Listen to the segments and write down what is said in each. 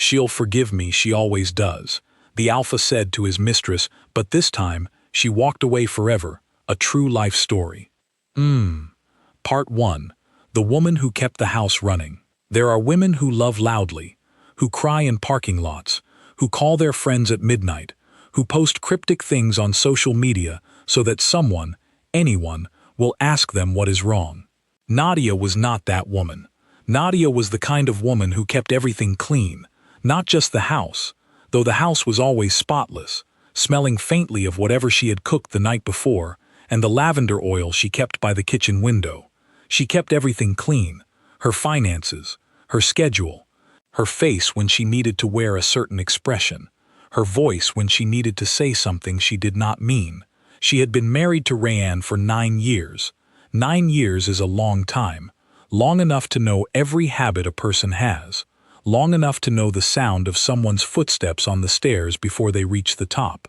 "She'll forgive me, she always does," the alpha said to his mistress, but this time, she walked away forever, a true life story. Part 1. The Woman Who Kept the House Running. There are women who love loudly, who cry in parking lots, who call their friends at midnight, who post cryptic things on social media so that someone, anyone, will ask them what is wrong. Nadia was not that woman. Nadia was the kind of woman who kept everything clean, not just the house, though the house was always spotless, smelling faintly of whatever she had cooked the night before, and the lavender oil she kept by the kitchen window. She kept everything clean, her finances, her schedule, her face when she needed to wear a certain expression, her voice when she needed to say something she did not mean. She had been married to Rayanne for 9 years. 9 years is a long time, long enough to know every habit a person has, long enough to know the sound of someone's footsteps on the stairs before they reach the top,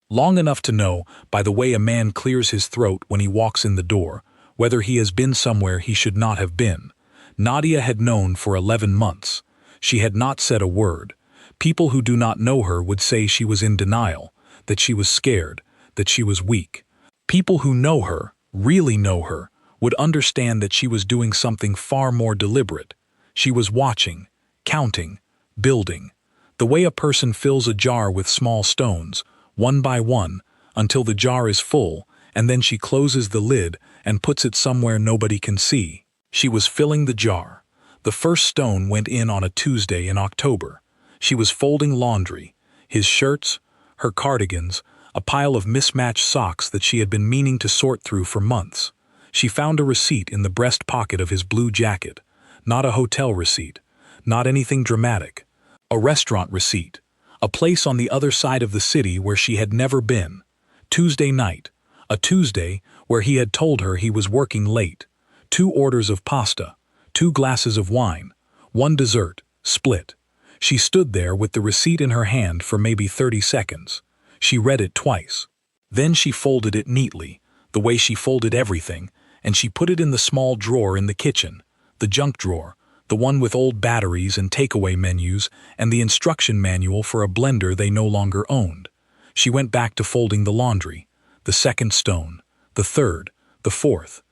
long enough to know, by the way a man clears his throat when he walks in the door, whether he has been somewhere he should not have been. Nadia had known for 11 months. She had not said a word. People who do not know her would say she was in denial, that she was scared, that she was weak. People who know her, really know her, would understand that she was doing something far more deliberate. She was watching, counting, building. The way a person fills a jar with small stones, one by one, until the jar is full, and then she closes the lid and puts it somewhere nobody can see. She was filling the jar. The first stone went in on a Tuesday in October. She was folding laundry, his shirts, her cardigans, a pile of mismatched socks that she had been meaning to sort through for months. She found a receipt in the breast pocket of his blue jacket, not a hotel receipt, not anything dramatic, a restaurant receipt, a place on the other side of the city where she had never been. Tuesday night, a Tuesday where he had told her he was working late. 2 orders of pasta, 2 glasses of wine, 1 dessert, split. She stood there with the receipt in her hand for maybe 30 seconds. She read it twice. Then she folded it neatly, the way she folded everything, and she put it in the small drawer in the kitchen, the junk drawer, the one with old batteries and takeaway menus and the instruction manual for a blender they no longer owned. She went back to folding the laundry, the second stone, the third, the fourth.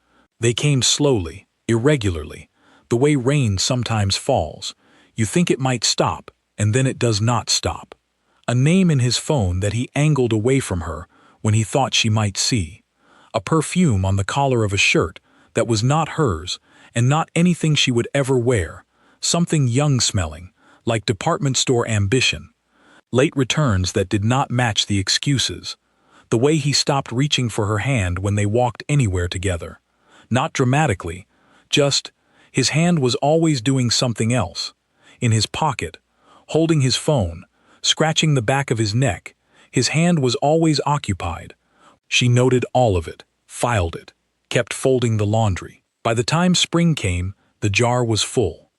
They came slowly, irregularly, the way rain sometimes falls. You think it might stop, and then it does not stop. A name in his phone that he angled away from her when he thought she might see. A perfume on the collar of a shirt that was not hers and not anything she would ever wear. Something young-smelling, like department store ambition. Late returns that did not match the excuses. The way he stopped reaching for her hand when they walked anywhere together. Not dramatically, just, his hand was always doing something else. In his pocket, holding his phone, scratching the back of his neck, his hand was always occupied. She noted all of it, filed it, kept folding the laundry. By the time spring came, the jar was full.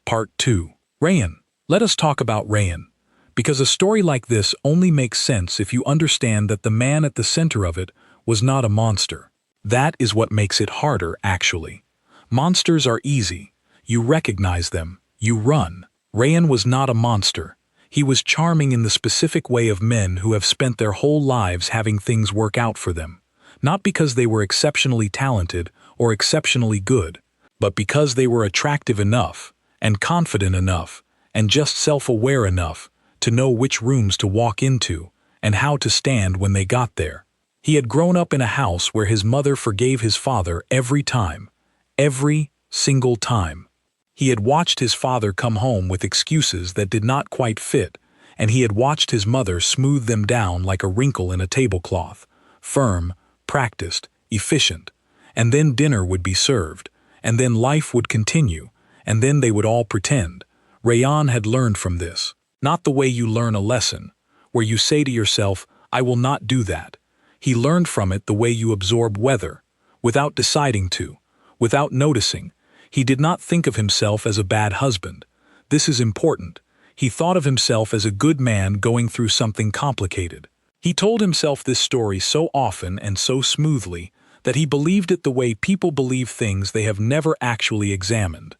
Part 2. Rayanne. Let us talk about Rayanne. Because a story like this only makes sense if you understand that the man at the center of it was not a monster. That is what makes it harder, actually. Monsters are easy. You recognize them. You run. Rayanne was not a monster. He was charming in the specific way of men who have spent their whole lives having things work out for them. Not because they were exceptionally talented or exceptionally good, but because they were attractive enough, and confident enough, and just self-aware enough to know which rooms to walk into and how to stand when they got there. He had grown up in a house where his mother forgave his father every time. Every single time. He had watched his father come home with excuses that did not quite fit, and he had watched his mother smooth them down like a wrinkle in a tablecloth. Firm, practiced, efficient. And then dinner would be served, and then life would continue, and then they would all pretend. Rayanne had learned from this. Not the way you learn a lesson, where you say to yourself, I will not do that. He learned from it the way you absorb weather, without deciding to, without noticing. He did not think of himself as a bad husband. This is important. He thought of himself as a good man going through something complicated. He told himself this story so often and so smoothly that he believed it the way people believe things they have never actually examined.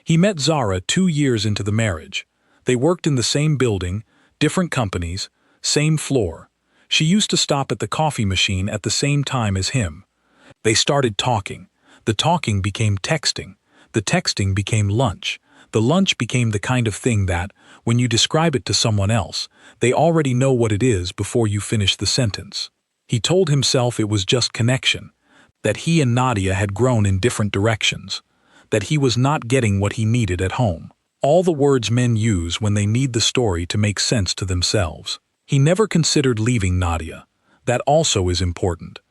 He met Zara 2 years into the marriage. They worked in the same building, different companies, same floor. She used to stop at the coffee machine at the same time as him. They started talking. The talking became texting. The texting became lunch. The lunch became the kind of thing that, when you describe it to someone else, they already know what it is before you finish the sentence. He told himself it was just connection, that he and Nadia had grown in different directions, that he was not getting what he needed at home. All the words men use when they need the story to make sense to themselves. He never considered leaving Nadia. That also is important.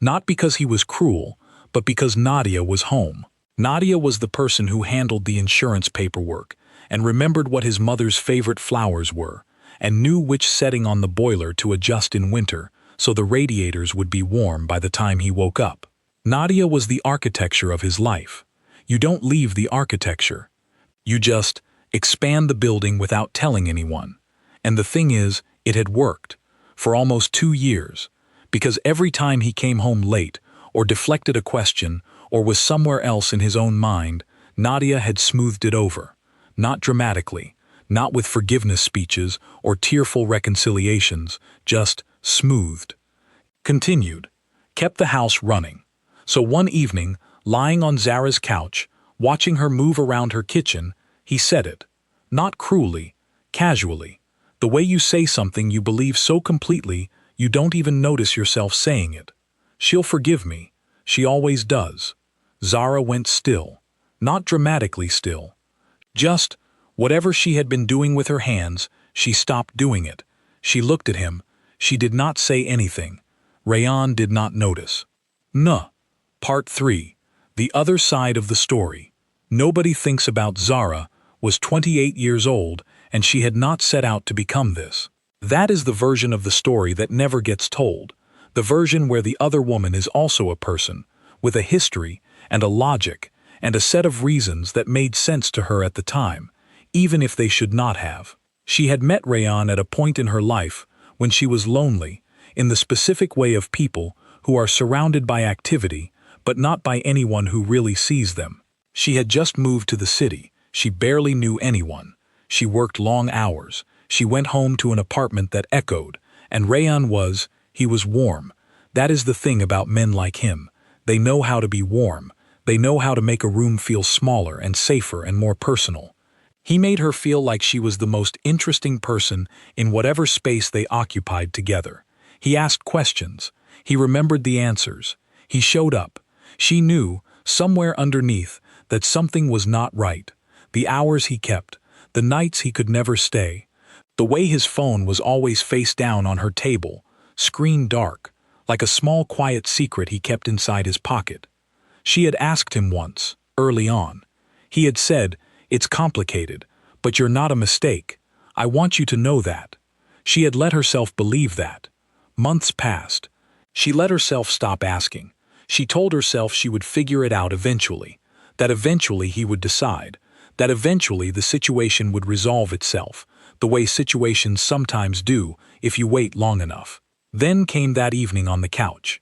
Not because he was cruel, but because Nadia was home. Nadia was the person who handled the insurance paperwork and remembered what his mother's favorite flowers were and knew which setting on the boiler to adjust in winter so the radiators would be warm by the time he woke up. Nadia was the architecture of his life. You don't leave the architecture. You just expand the building without telling anyone. And the thing is, it had worked for almost 2 years, because every time he came home late or deflected a question or was somewhere else in his own mind, Nadia had smoothed it over. Not dramatically, not with forgiveness speeches or tearful reconciliations, just smoothed. Continued. Kept the house running. So one evening, lying on Zara's couch, watching her move around her kitchen, he said it. Not cruelly, casually. The way you say something you believe so completely you don't even notice yourself saying it. She'll forgive me. She always does. Zara went still. Not dramatically still. Just, whatever she had been doing with her hands, she stopped doing it. She looked at him. She did not say anything. Rayan did not notice. Part 3. The other side of the story. Nobody thinks about Zara, was 28 years old, and she had not set out to become this. That is the version of the story that never gets told. The version where the other woman is also a person, with a history and a logic and a set of reasons that made sense to her at the time, even if they should not have. She had met Rayan at a point in her life when she was lonely, in the specific way of people who are surrounded by activity, but not by anyone who really sees them. She had just moved to the city. She barely knew anyone. She worked long hours. She went home to an apartment that echoed, and Rayan he was warm. That is the thing about men like him. They know how to be warm. They know how to make a room feel smaller and safer and more personal. He made her feel like she was the most interesting person in whatever space they occupied together. He asked questions. He remembered the answers. He showed up. She knew, somewhere underneath, that something was not right. The hours he kept, the nights he could never stay, the way his phone was always face down on her table, screen dark, like a small quiet secret he kept inside his pocket. She had asked him once, early on. He had said, "It's complicated, but you're not a mistake. I want you to know that." She had let herself believe that. Months passed. She let herself stop asking. She told herself she would figure it out eventually, that eventually he would decide, that eventually the situation would resolve itself, the way situations sometimes do if you wait long enough. Then came that evening on the couch.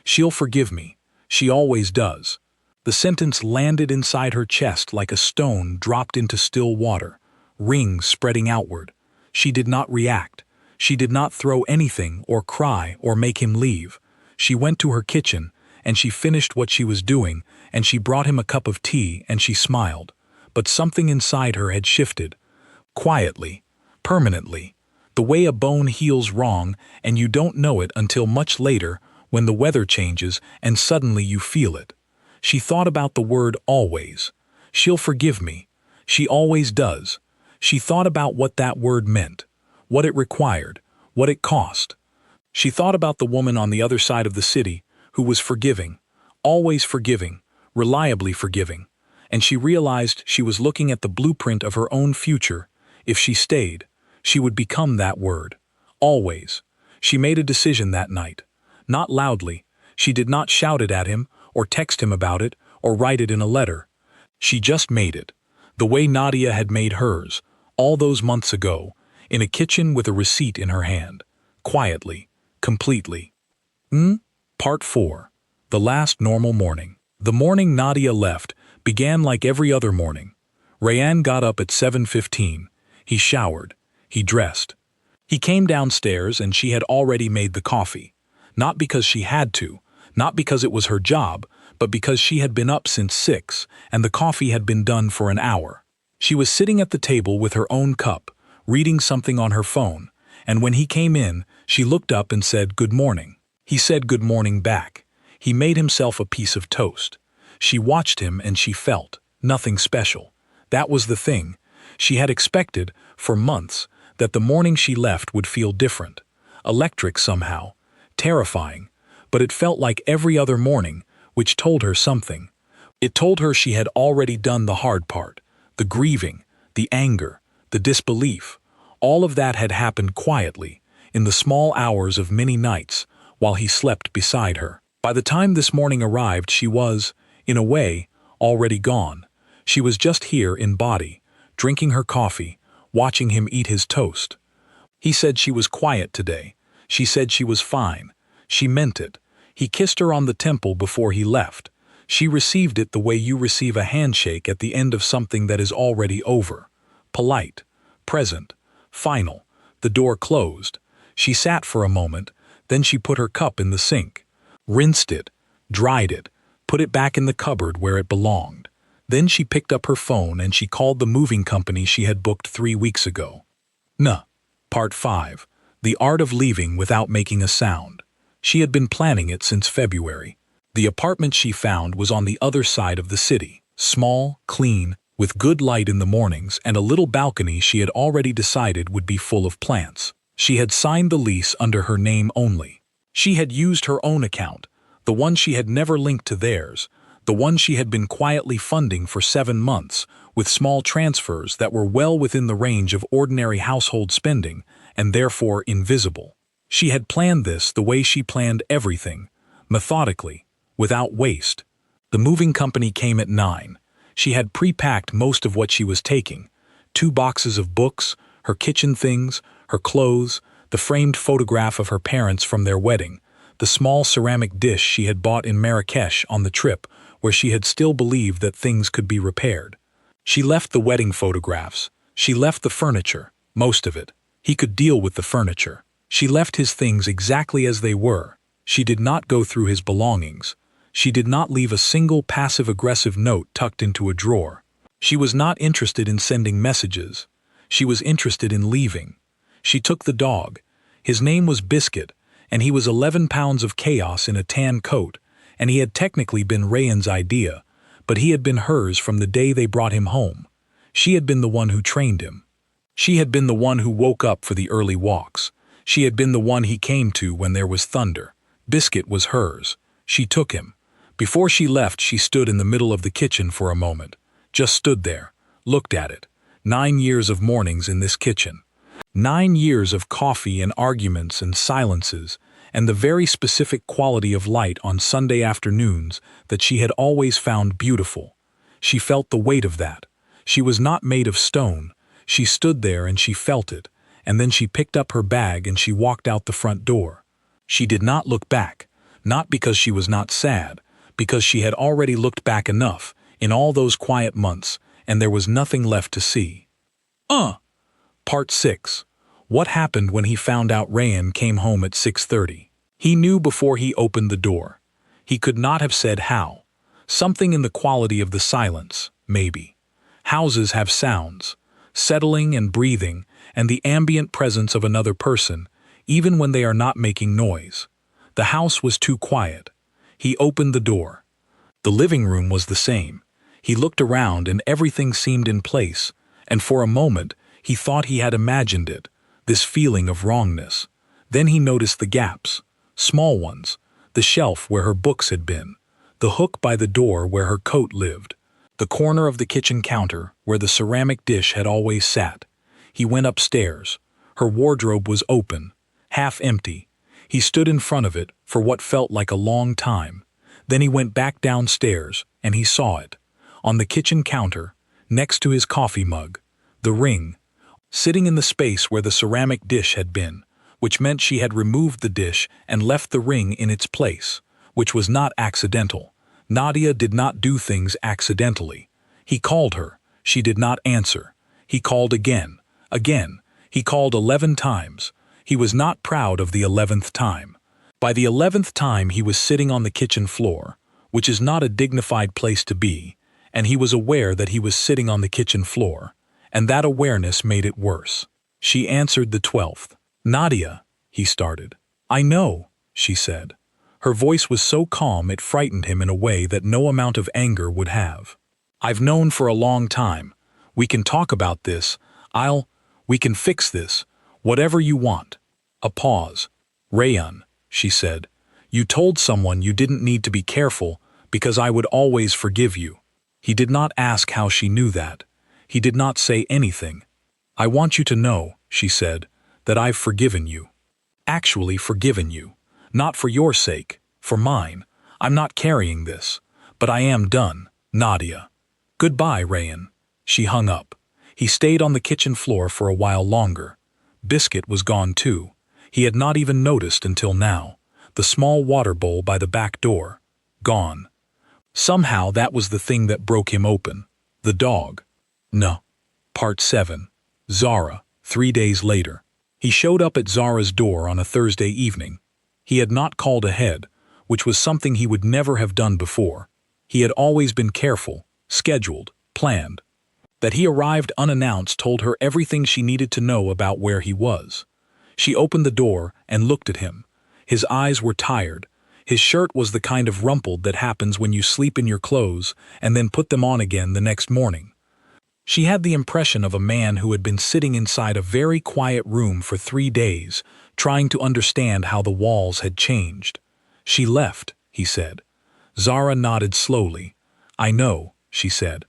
"She'll forgive me. She always does." The sentence landed inside her chest like a stone dropped into still water, rings spreading outward. She did not react. She did not throw anything or cry or make him leave. She went to her kitchen, and she finished what she was doing, and she brought him a cup of tea, and she smiled. But something inside her had shifted. Quietly, permanently. The way a bone heals wrong, and you don't know it until much later, when the weather changes and suddenly you feel it. She thought about the word always. She'll forgive me. She always does. She thought about what that word meant, what it required, what it cost. She thought about the woman on the other side of the city who was forgiving, always forgiving, reliably forgiving, and she realized she was looking at the blueprint of her own future. If she stayed, she would become that word. Always. She made a decision that night. Not loudly. She did not shout it at him, or text him about it, or write it in a letter. She just made it, the way Nadia had made hers, all those months ago, in a kitchen with a receipt in her hand. Quietly. Completely. Part 4. The last normal morning. The morning Nadia left began like every other morning. Rayan got up at 7:15. He showered. He dressed. He came downstairs and she had already made the coffee. Not because she had to, not because it was her job, but because she had been up since 6 and the coffee had been done for an hour. She was sitting at the table with her own cup, reading something on her phone, and when he came in, she looked up and said, "Good morning." He said good morning back. He made himself a piece of toast. She watched him and she felt nothing special. That was the thing. She had expected, for months, that the morning she left would feel different. Electric somehow. Terrifying. But it felt like every other morning, which told her something. It told her she had already done the hard part. The grieving, the anger, the disbelief. All of that had happened quietly, in the small hours of many nights, while he slept beside her. By the time this morning arrived, she was, in a way, already gone. She was just here in body, drinking her coffee, watching him eat his toast. He said she was quiet today. She said she was fine. She meant it. He kissed her on the temple before he left. She received it the way you receive a handshake at the end of something that is already over. Polite, present, final. The door closed. She sat for a moment, then she put her cup in the sink, rinsed it, dried it, put it back in the cupboard where it belonged. Then she picked up her phone and she called the moving company she had booked 3 weeks ago. Part 5. The Art of Leaving Without Making a Sound. She had been planning it since February. The apartment she found was on the other side of the city, small, clean, with good light in the mornings and a little balcony she had already decided would be full of plants. She had signed the lease under her name only. She had used her own account, the one she had never linked to theirs, the one she had been quietly funding for 7 months, with small transfers that were well within the range of ordinary household spending and therefore invisible. She had planned this the way she planned everything, methodically, without waste. The moving company came at 9. She had pre-packed most of what she was taking: 2 boxes of books, her kitchen things, her clothes, the framed photograph of her parents from their wedding, the small ceramic dish she had bought in Marrakesh on the trip where she had still believed that things could be repaired. She left the wedding photographs. She left the furniture, most of it. He could deal with the furniture. She left his things exactly as they were. She did not go through his belongings. She did not leave a single passive-aggressive note tucked into a drawer. She was not interested in sending messages. She was interested in leaving. She took the dog. His name was Biscuit, and he was 11 pounds of chaos in a tan coat, and he had technically been Rayan's idea, but he had been hers from the day they brought him home. She had been the one who trained him. She had been the one who woke up for the early walks. She had been the one he came to when there was thunder. Biscuit was hers. She took him. Before she left, she stood in the middle of the kitchen for a moment. Just stood there, looked at it. 9 years of mornings in this kitchen. 9 years of coffee and arguments and silences, and the very specific quality of light on Sunday afternoons that she had always found beautiful. She felt the weight of that. She was not made of stone. She stood there and she felt it, and then she picked up her bag and she walked out the front door. She did not look back, not because she was not sad, because she had already looked back enough in all those quiet months, and there was nothing left to see. Part 6. What happened when he found out Rayan came home at 6:30? He knew before he opened the door. He could not have said how. Something in the quality of the silence, maybe. Houses have sounds, settling and breathing, and the ambient presence of another person, even when they are not making noise. The house was too quiet. He opened the door. The living room was the same. He looked around and everything seemed in place, and for a moment he thought he had imagined it, this feeling of wrongness. Then he noticed the gaps, small ones, the shelf where her books had been, the hook by the door where her coat lived, the corner of the kitchen counter where the ceramic dish had always sat. He went upstairs. Her wardrobe was open, half empty. He stood in front of it for what felt like a long time. Then he went back downstairs, and he saw it. On the kitchen counter, next to his coffee mug, the ring, sitting in the space where the ceramic dish had been, which meant she had removed the dish and left the ring in its place, which was not accidental. Nadia did not do things accidentally. He called her. She did not answer. He called again, Again, he called 11 times. He was not proud of the 11th time. By the 11th time he was sitting on the kitchen floor, which is not a dignified place to be, and he was aware that he was sitting on the kitchen floor, and that awareness made it worse. She answered the 12th. "Nadia," he started. "I know," she said. Her voice was so calm it frightened him in a way that no amount of anger would have. "I've known for a long time. We can talk about this. We can fix this. Whatever you want." A pause. "Rayan," she said, "you told someone you didn't need to be careful because I would always forgive you." He did not ask how she knew that. He did not say anything. "I want you to know," she said, "that I've forgiven you. Actually forgiven you. Not for your sake, for mine. I'm not carrying this. But I am done, Nadia. Goodbye, Rayan." She hung up. He stayed on the kitchen floor for a while longer. Biscuit was gone too. He had not even noticed until now. The small water bowl by the back door. Gone. Somehow that was the thing that broke him open. The dog. No. Part 7. Zara, 3 days later. He showed up at Zara's door on a Thursday evening. He had not called ahead, which was something he would never have done before. He had always been careful, scheduled, planned. That he arrived unannounced told her everything she needed to know about where he was. She opened the door and looked at him. His eyes were tired. His shirt was the kind of rumpled that happens when you sleep in your clothes and then put them on again the next morning. She had the impression of a man who had been sitting inside a very quiet room for 3 days, trying to understand how the walls had changed. "She left," he said. Zara nodded slowly. "I know," she said.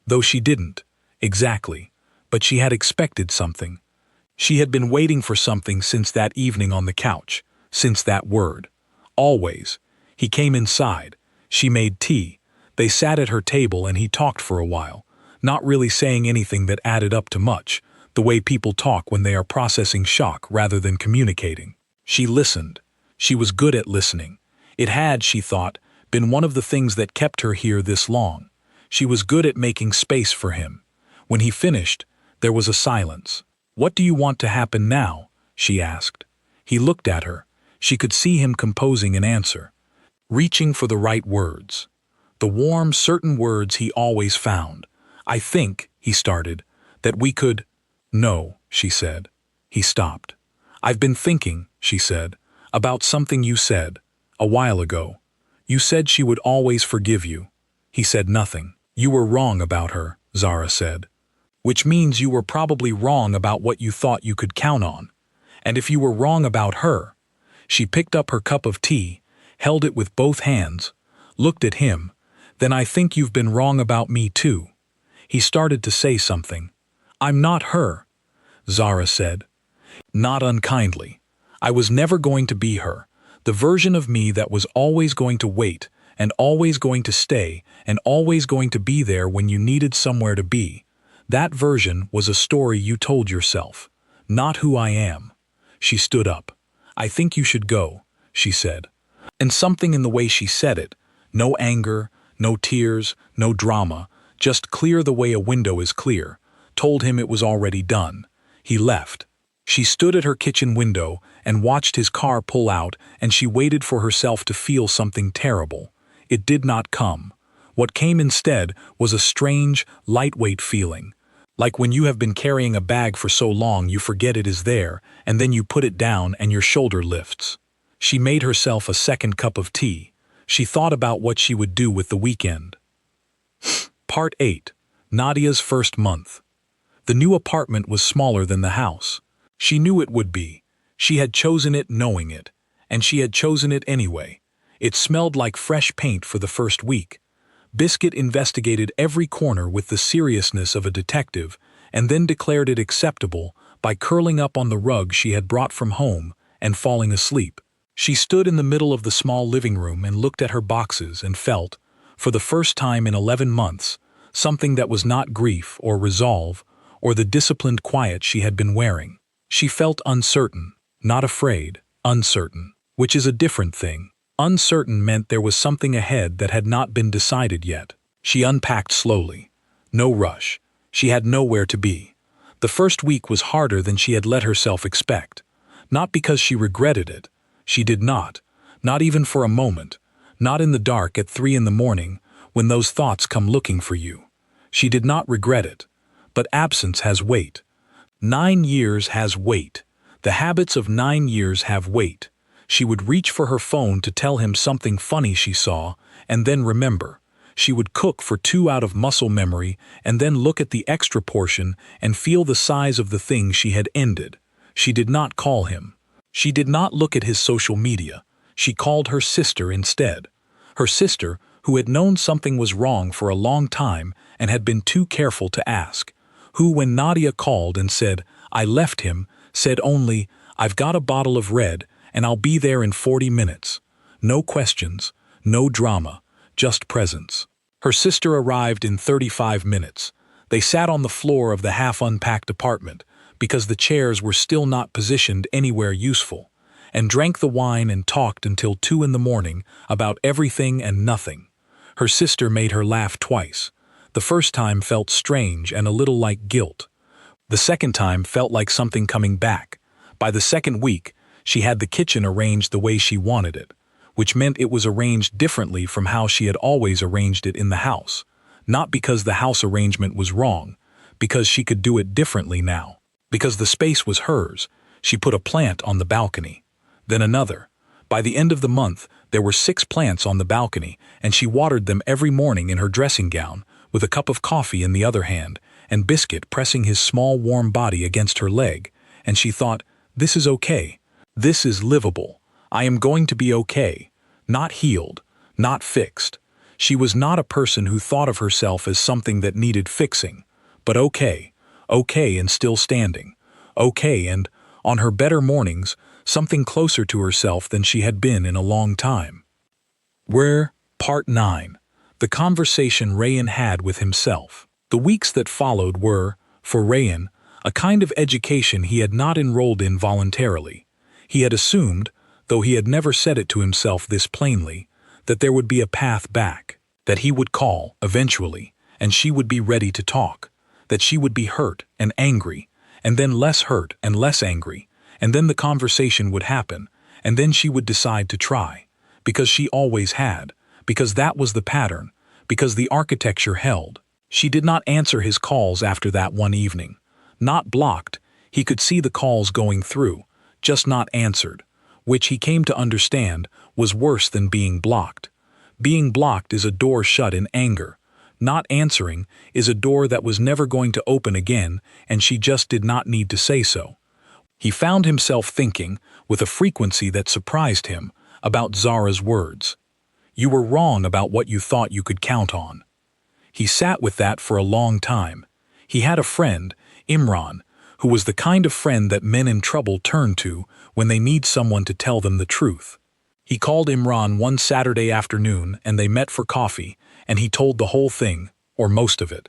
Though she didn't. Exactly. But she had expected something. She had been waiting for something since that evening on the couch, since that word. Always. He came inside. She made tea. They sat at her table and he talked for a while, not really saying anything that added up to much, the way people talk when they are processing shock rather than communicating. She listened. She was good at listening. It had, she thought, been one of the things that kept her here this long. She was good at making space for him. When he finished, there was a silence. "What do you want to happen now?" she asked. He looked at her. She could see him composing an answer, reaching for the right words. The warm, certain words he always found. "I think," he started, "that we could—" "No," she said. He stopped. "I've been thinking," she said, "about something you said, a while ago. You said she would always forgive you." He said nothing. "You were wrong about her," Zara said. "Which means you were probably wrong about what you thought you could count on. And if you were wrong about her—" She picked up her cup of tea, held it with both hands, looked at him. "Then I think you've been wrong about me too." He started to say something. "I'm not her," Zara said. Not unkindly. "I was never going to be her. The version of me that was always going to wait, and always going to stay, and always going to be there when you needed somewhere to be. That version was a story you told yourself. Not who I am." She stood up. "I think you should go," she said. And something in the way she said it, no anger, no tears, no drama, just clear the way a window is clear, told him it was already done. He left. She stood at her kitchen window and watched his car pull out, and she waited for herself to feel something terrible. It did not come. What came instead was a strange, lightweight feeling. Like when you have been carrying a bag for so long you forget it is there, and then you put it down and your shoulder lifts. She made herself a second cup of tea. She thought about what she would do with the weekend. Part 8. Nadia's first month. The new apartment was smaller than the house. She knew it would be. She had chosen it knowing it. And she had chosen it anyway. It smelled like fresh paint for the first week. Biscuit investigated every corner with the seriousness of a detective and then declared it acceptable by curling up on the rug she had brought from home and falling asleep. She stood in the middle of the small living room and looked at her boxes and felt, for the first time in 11 months, something that was not grief or resolve or the disciplined quiet she had been wearing. She felt uncertain, not afraid, uncertain, which is a different thing. Uncertain meant there was something ahead that had not been decided yet. She unpacked slowly. No rush. She had nowhere to be. The first week was harder than she had let herself expect. Not because she regretted it. She did not. Not even for a moment. Not in the dark at 3 in the morning, when those thoughts come looking for you. She did not regret it. But absence has weight. 9 years has weight. The habits of 9 years have weight. She would reach for her phone to tell him something funny she saw, and then remember. She would cook for 2 out of muscle memory, and then look at the extra portion and feel the size of the thing she had ended. She did not call him. She did not look at his social media. She called her sister instead. Her sister, who had known something was wrong for a long time and had been too careful to ask. Who, when Nadia called and said, "I left him," said only, "I've got a bottle of red, and I'll be there in 40 minutes. No questions, no drama, just presence." Her sister arrived in 35 minutes. They sat on the floor of the half-unpacked apartment, because the chairs were still not positioned anywhere useful, and drank the wine and talked until 2 in the morning about everything and nothing. Her sister made her laugh twice. The first time felt strange and a little like guilt. The second time felt like something coming back. By the second week, she had the kitchen arranged the way she wanted it, which meant it was arranged differently from how she had always arranged it in the house. Not because the house arrangement was wrong, because she could do it differently now. Because the space was hers, she put a plant on the balcony. Then another. By the end of the month, there were 6 plants on the balcony, and she watered them every morning in her dressing gown, with a cup of coffee in the other hand, and Biscuit pressing his small warm body against her leg, and she thought, "This is okay. This is livable. I am going to be okay." Not healed, not fixed. She was not a person who thought of herself as something that needed fixing, but okay, okay and still standing, okay and, on her better mornings, something closer to herself than she had been in a long time. Part 9. The conversation Rayan had with himself. The weeks that followed were, for Rayan, a kind of education he had not enrolled in voluntarily. He had assumed, though he had never said it to himself this plainly, that there would be a path back, that he would call, eventually, and she would be ready to talk, that she would be hurt and angry, and then less hurt and less angry, and then the conversation would happen, and then she would decide to try, because she always had, because that was the pattern, because the architecture held. She did not answer his calls after that one evening. Not blocked, he could see the calls going through, just not answered, which he came to understand was worse than being blocked. Being blocked is a door shut in anger. Not answering is a door that was never going to open again, and she just did not need to say so. He found himself thinking, with a frequency that surprised him, about Zara's words. "You were wrong about what you thought you could count on." He sat with that for a long time. He had a friend, Imran, who was the kind of friend that men in trouble turn to when they need someone to tell them the truth. He called Imran one Saturday afternoon and they met for coffee, and he told the whole thing, or most of it.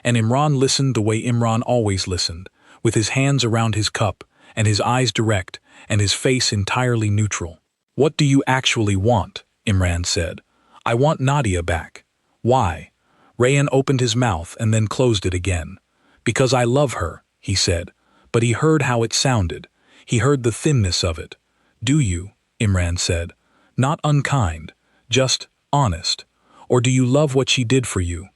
And Imran listened the way Imran always listened, with his hands around his cup, and his eyes direct, and his face entirely neutral. "What do you actually want?" Imran said. "I want Nadia back." "Why?" Rayan opened his mouth and then closed it again. "Because I love her," he said, but he heard how it sounded. He heard the thinness of it. "Do you?" Imran said. "Not unkind, just honest. Or do you love what she did for you?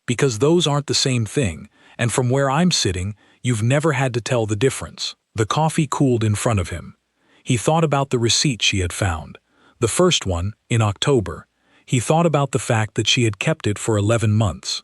Because those aren't the same thing, and from where I'm sitting, you've never had to tell the difference." The coffee cooled in front of him. He thought about the receipt she had found. The first one, in October. He thought about the fact that she had kept it for 11 months.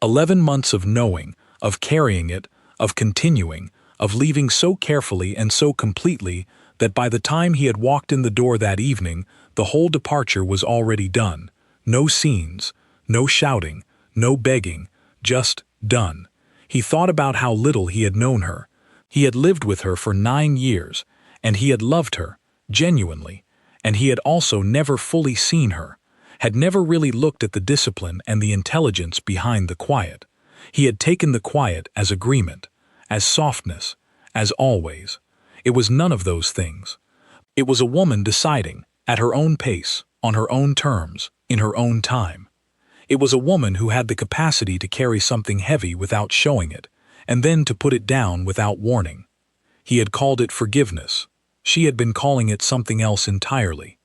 11 months of knowing, of carrying it, of continuing, of leaving so carefully and so completely that by the time he had walked in the door that evening, the whole departure was already done. No scenes, no shouting, no begging, just done. He thought about how little he had known her. He had lived with her for 9 years, and he had loved her, genuinely, and he had also never fully seen her, had never really looked at the discipline and the intelligence behind the quiet. He had taken the quiet as agreement, as softness, as always. It was none of those things. It was a woman deciding, at her own pace, on her own terms, in her own time. It was a woman who had the capacity to carry something heavy without showing it, and then to put it down without warning. He had called it forgiveness. She had been calling it something else entirely.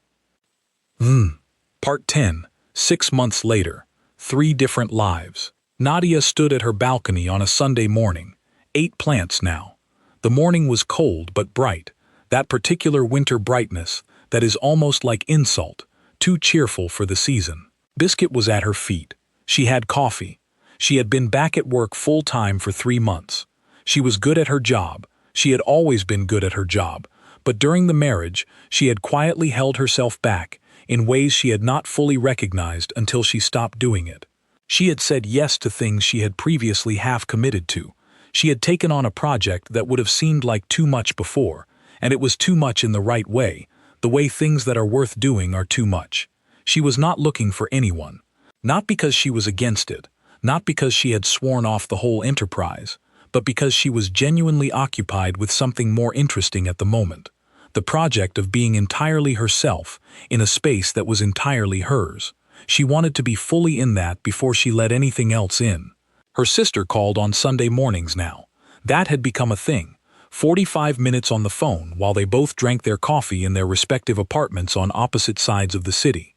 Part 10. 6 months later. 3 different lives. Nadia stood at her balcony on a Sunday morning. 8 plants now. The morning was cold but bright. That particular winter brightness that is almost like insult, too cheerful for the season. Biscuit was at her feet. She had coffee. She had been back at work full-time for 3 months. She was good at her job. She had always been good at her job. But during the marriage, she had quietly held herself back in ways she had not fully recognized until she stopped doing it. She had said yes to things she had previously half committed to. She had taken on a project that would have seemed like too much before, and it was too much in the right way, the way things that are worth doing are too much. She was not looking for anyone. Not because she was against it, not because she had sworn off the whole enterprise, but because she was genuinely occupied with something more interesting at the moment. The project of being entirely herself, in a space that was entirely hers. She wanted to be fully in that before she let anything else in. Her sister called on Sunday mornings now. That had become a thing. 45 minutes on the phone while they both drank their coffee in their respective apartments on opposite sides of the city.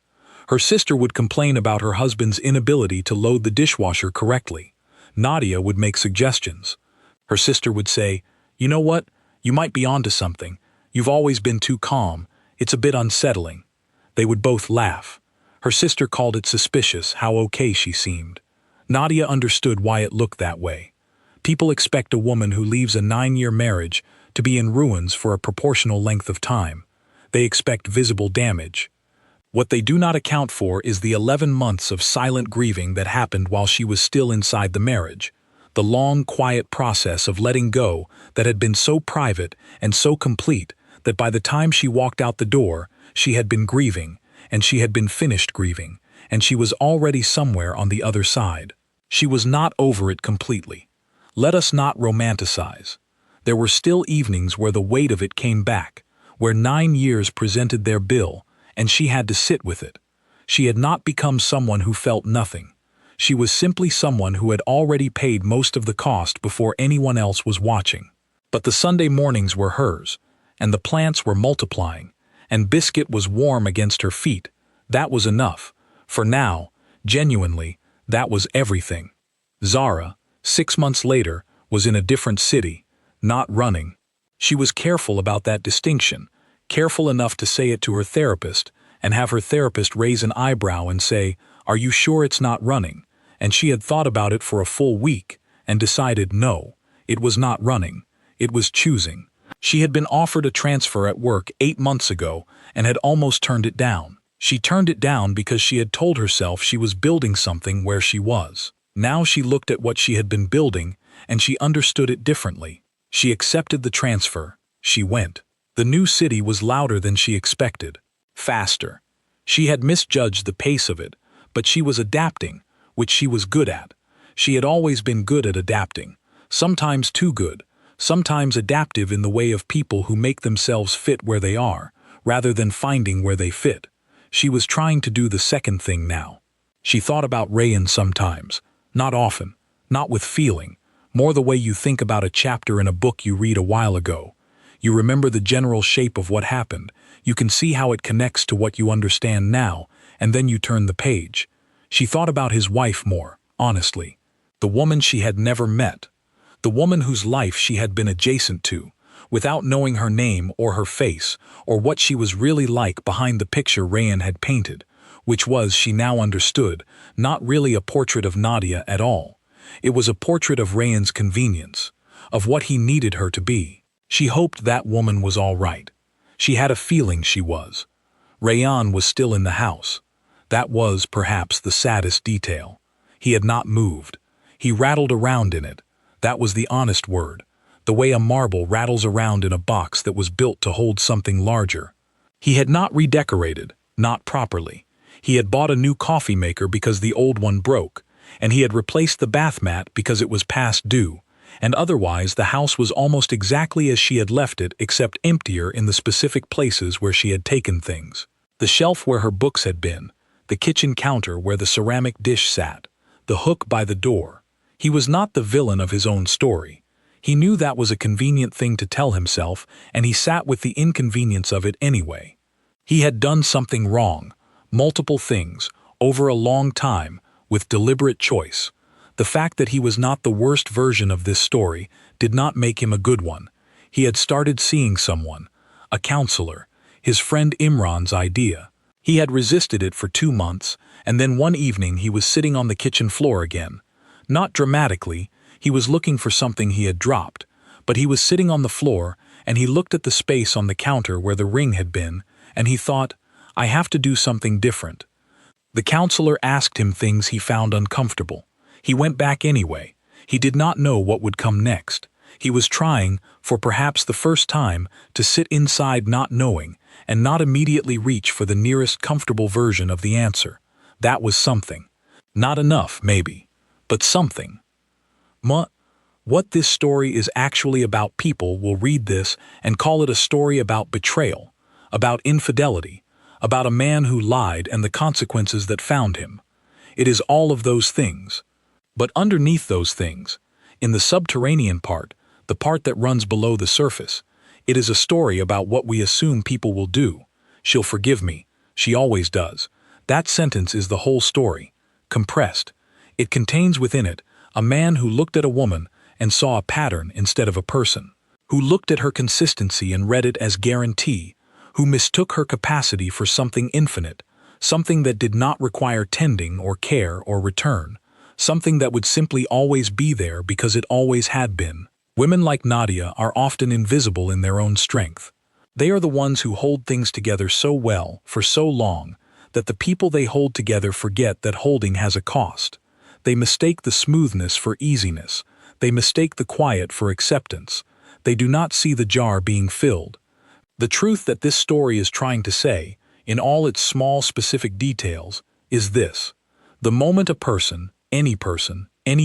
Her sister would complain about her husband's inability to load the dishwasher correctly. Nadia would make suggestions. Her sister would say, "You know what? You might be onto something. You've always been too calm. It's a bit unsettling." They would both laugh. Her sister called it suspicious how okay she seemed. Nadia understood why it looked that way. People expect a woman who leaves a 9-year marriage to be in ruins for a proportional length of time. They expect visible damage. What they do not account for is the 11 months of silent grieving that happened while she was still inside the marriage. The long, quiet process of letting go that had been so private and so complete that by the time she walked out the door, she had been grieving, and she had been finished grieving, and she was already somewhere on the other side. She was not over it completely. Let us not romanticize. There were still evenings where the weight of it came back, where 9 years presented their bill, and she had to sit with it. She had not become someone who felt nothing. She was simply someone who had already paid most of the cost before anyone else was watching. But the Sunday mornings were hers, and the plants were multiplying, and Biscuit was warm against her feet. That was enough. For now, genuinely, that was everything. Zara, 6 months later, was in a different city, not running. She was careful about that distinction, careful enough to say it to her therapist, and have her therapist raise an eyebrow and say, "Are you sure it's not running?" And she had thought about it for a full week, and decided no, it was not running, it was choosing. She had been offered a transfer at work 8 months ago, and had almost turned it down. She turned it down because she had told herself she was building something where she was. Now she looked at what she had been building, and she understood it differently. She accepted the transfer. She went. The new city was louder than she expected. Faster. She had misjudged the pace of it, but she was adapting, which she was good at. She had always been good at adapting, sometimes too good, sometimes adaptive in the way of people who make themselves fit where they are, rather than finding where they fit. She was trying to do the second thing now. She thought about Rayan sometimes, not often, not with feeling, more the way you think about a chapter in a book you read a while ago. You remember the general shape of what happened, you can see how it connects to what you understand now, and then you turn the page. She thought about his wife more, honestly. The woman she had never met. The woman whose life she had been adjacent to, without knowing her name or her face, or what she was really like behind the picture Rayan had painted, which was, she now understood, not really a portrait of Nadia at all. It was a portrait of Rayan's convenience, of what he needed her to be. She hoped that woman was all right. She had a feeling she was. Rayan was still in the house. That was, perhaps, the saddest detail. He had not moved. He rattled around in it. That was the honest word. The way a marble rattles around in a box that was built to hold something larger. He had not redecorated, not properly. He had bought a new coffee maker because the old one broke, and he had replaced the bath mat because it was past due, and otherwise the house was almost exactly as she had left it except emptier in the specific places where she had taken things. The shelf where her books had been, the kitchen counter where the ceramic dish sat, the hook by the door. He was not the villain of his own story. He knew that was a convenient thing to tell himself, and he sat with the inconvenience of it anyway. He had done something wrong, multiple things, over a long time, with deliberate choice. The fact that he was not the worst version of this story did not make him a good one. He had started seeing someone, a counselor, his friend Imran's idea. He had resisted it for 2 months, and then one evening he was sitting on the kitchen floor again. Not dramatically, he was looking for something he had dropped, but he was sitting on the floor, and he looked at the space on the counter where the ring had been, and he thought, I have to do something different. The counselor asked him things he found uncomfortable. He went back anyway. He did not know what would come next. He was trying, for perhaps the first time, to sit inside not knowing, and not immediately reach for the nearest comfortable version of the answer. That was something. Not enough, maybe, but something. What this story is actually about, people will read this and call it a story about betrayal, about infidelity, about a man who lied and the consequences that found him. It is all of those things. But underneath those things, in the subterranean part, the part that runs below the surface, it is a story about what we assume people will do. She'll forgive me. She always does. That sentence is the whole story, compressed. It contains within it a man who looked at a woman and saw a pattern instead of a person, who looked at her consistency and read it as guarantee, who mistook her capacity for something infinite, something that did not require tending or care or return, something that would simply always be there because it always had been. Women like Nadia are often invisible in their own strength. They are the ones who hold things together so well, for so long, that the people they hold together forget that holding has a cost. They mistake the smoothness for easiness. They mistake the quiet for acceptance. They do not see the jar being filled. The truth that this story is trying to say, in all its small specific details, is this. The moment a person, any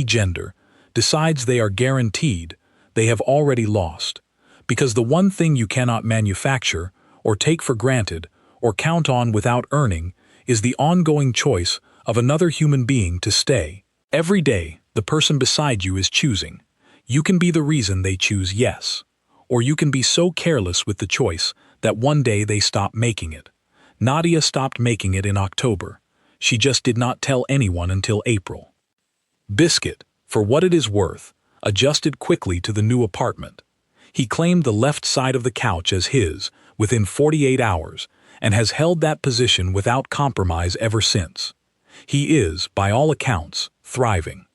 gender, decides they are guaranteed, they have already lost. Because the one thing you cannot manufacture, or take for granted, or count on without earning, is the ongoing choice of another human being to stay. Every day, the person beside you is choosing. You can be the reason they choose yes. Or you can be so careless with the choice that one day they stop making it. Nadia stopped making it in October. She just did not tell anyone until April. Biscuit, for what it is worth, adjusted quickly to the new apartment. He claimed the left side of the couch as his within 48 hours and has held that position without compromise ever since. He is, by all accounts, thriving.